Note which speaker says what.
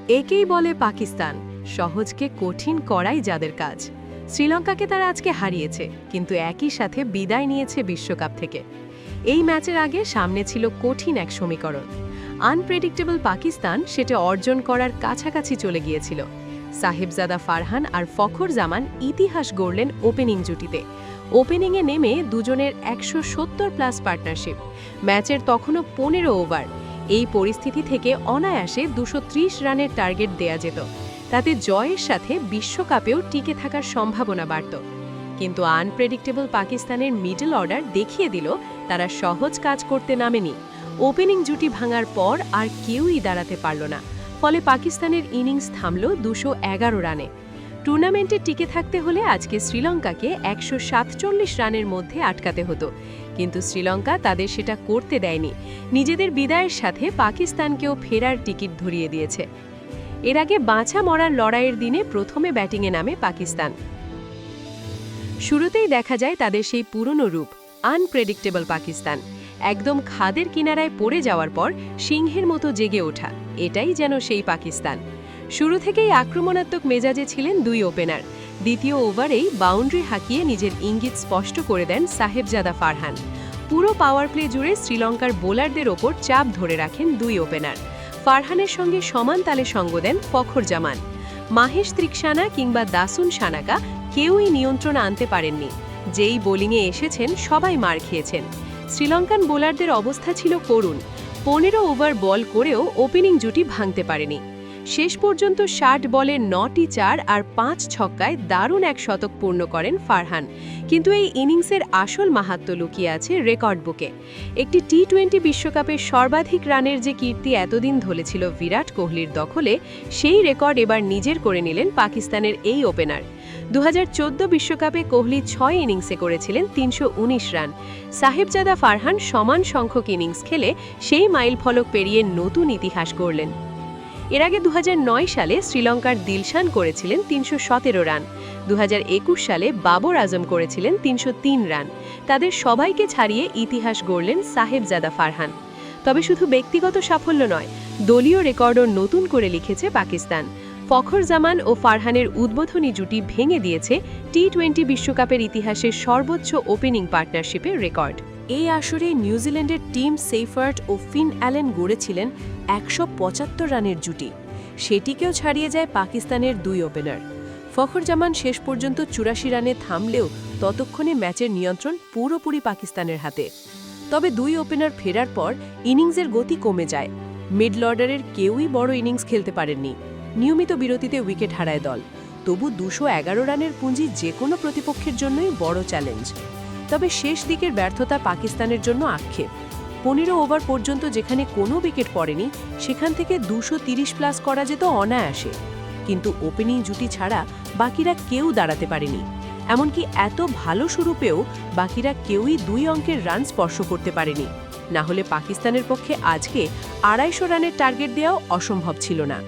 Speaker 1: একেই বলে পাকিস্তান, সহজকে কঠিন করাই যাদের কাজ। শ্রীলঙ্কাকে তারা আজকে হারিয়েছে, কিন্তু একই সাথে বিদায় নিয়েছে বিশ্বকাপ থেকে। এই ম্যাচের আগে সামনে ছিল কঠিন এক সমীকরণ। আনপ্রেডিক্টেবল পাকিস্তান সেটা অর্জন করার কাছাকাছি চলে গিয়েছিল। সাহেবজাদা ফারহান আর ফখর জামান ইতিহাস গড়লেন ওপেনিং জুটিতে। ওপেনিংয়ে নেমে দুজনের 170+ পার্টনারশিপ। ম্যাচের তখনও 15 ওভার। এই পরিস্থিতি থেকে অনায়াসে 230 রানের টার্গেট দেয়া যেত। তাতে জয়ের সাথে বিশ্বকাপেও টিকে থাকার সম্ভাবনা বাড়ত। কিন্তু আনপ্রেডিক্টেবল পাকিস্তানের মিডল অর্ডার দেখিয়ে দিল তারা সহজ কাজ করতে নামেনি। ওপেনিং জুটি ভাঙার পর আর কেউই দাঁড়াতে পারল না। ফলে পাকিস্তানের ইনিংস থামল 211 রানে। টুর্নামেন্টে টিকে থাকতে হলে আজকে শ্রীলঙ্কাকে 147 রানের মধ্যে আটকাতে হতো, কিন্তু শ্রীলঙ্কা তাদের সেটা করতে দেয়নি। নিজেদের বিদায়ের সাথে পাকিস্তানকেও ফেরার টিকিট ধরিয়ে দিয়েছে। এর আগে বাঁচা মরার লড়াইয়ের দিনে প্রথমে ব্যাটিংয়ে নামে পাকিস্তান। শুরুতেই দেখা যায় তাদের সেই পুরনো রূপ, আনপ্রেডিক্টেবল পাকিস্তান। একদম খাদের কিনারায় পড়ে যাওয়ার পর সিংহের মতো জেগে ওঠা, এটাই যেন সেই পাকিস্তান। শুরু থেকেই আক্রমণাত্মক মেজাজে ছিলেন দুই ওপেনার। দ্বিতীয় ওভারেই বাউন্ডারি হাঁকিয়ে নিজের ইঙ্গিত স্পষ্ট করে দেন সাহেবজাদা ফারহান। পুরো পাওয়ার প্লে জুড়ে শ্রীলঙ্কার বোলারদের ওপর চাপ ধরে রাখেন দুই ওপেনার। ফারহানের সঙ্গে সমান তালে সঙ্গ দেন ফখর জামান। মাহেশ ত্রিকসানা কিংবা দাসুন সানাকা কেউই নিয়ন্ত্রণ আনতে পারেননি। যেই বোলিংয়ে এসেছেন সবাই মার খেয়েছেন। শ্রীলঙ্কান বোলারদের অবস্থা ছিল করুণ। 15 ওভার বল করেও ওপেনিং জুটি ভাঙতে পারেনি। শেষ পর্যন্ত 60 বলে 9টি 4 আর 5 ছক্কায় দারুণ এক শতক পূর্ণ করেন ফারহান। কিন্তু এই ইনিংসের আসল মাহাত্ম্য লুকিয়ে আছে রেকর্ড বুকে। একটি টি-20 বিশ্বকাপের সর্বাধিক রানের যে কীর্তি এতদিন ধরেছিল বিরাট কোহলির দখলে, সেই রেকর্ড এবার নিজের করে নিলেন পাকিস্তানের এই ওপেনার। 2014 বিশ্বকাপে কোহলি 6 ইনিংসে করেছিলেন 319 রান। সাহেবজাদা ফারহান সমান সংখ্যক ইনিংস খেলে সেই মাইলফলক পেরিয়ে নতুন ইতিহাস গড়লেন। এর আগে 2009 সালে শ্রীলঙ্কার দিলশান করেছিলেন 317 রান। 2021 সালে বাবর আজম করেছিলেন 303 রান। তাদের সবাইকে ছাড়িয়ে ইতিহাস গড়লেন সাহেবজাদা ফারহান। তবে শুধু ব্যক্তিগত সাফল্য নয়, দলীয় রেকর্ডও নতুন করে লিখেছে পাকিস্তান। ফখর জামান ও ফারহানের উদ্বোধনী জুটি ভেঙে দিয়েছে টি-20 বিশ্বকাপের ইতিহাসের সর্বোচ্চ ওপেনিং পার্টনারশিপের রেকর্ড। এই আসরে নিউজিল্যান্ডের টিম সেইফার্ট ও ফিন অ্যালেন গড়েছিলেন 175 রানের জুটি। সেটিকেও ছাড়িয়ে যায় পাকিস্তানের দুই ওপেনার। ফখর জামান শেষ পর্যন্ত 84 রানে থামলেও ততক্ষণে ম্যাচের নিয়ন্ত্রণ পুরোপুরি পাকিস্তানের হাতে। তবে দুই ওপেনার ফেরার পর ইনিংসের গতি কমে যায়। মিডল অর্ডারের কেউই বড় ইনিংস খেলতে পারেননি। নিয়মিত বিরতিতে উইকেট হারায় দল। তবু 211 রানের পুঁজি যে কোনো প্রতিপক্ষের জন্যই বড় চ্যালেঞ্জ। তবে শেষ দিকের ব্যর্থতা পাকিস্তানের জন্য আক্ষেপ। 15 ওভার পর্যন্ত যেখানে কোনো উইকেট পড়েনি, সেখান থেকে 230+ করা যেত অনায়াসে। কিন্তু ওপেনিং জুটি ছাড়া বাকিরা কেউ দাঁড়াতে পারেনি। এমনকি এত ভালো শুরু পেয়েও বাকিরা কেউই 2 অঙ্কের রান স্পর্শ করতে পারেনি। না হলে পাকিস্তানের পক্ষে আজকে 250 রানের টার্গেট দেওয়াও অসম্ভব ছিল না।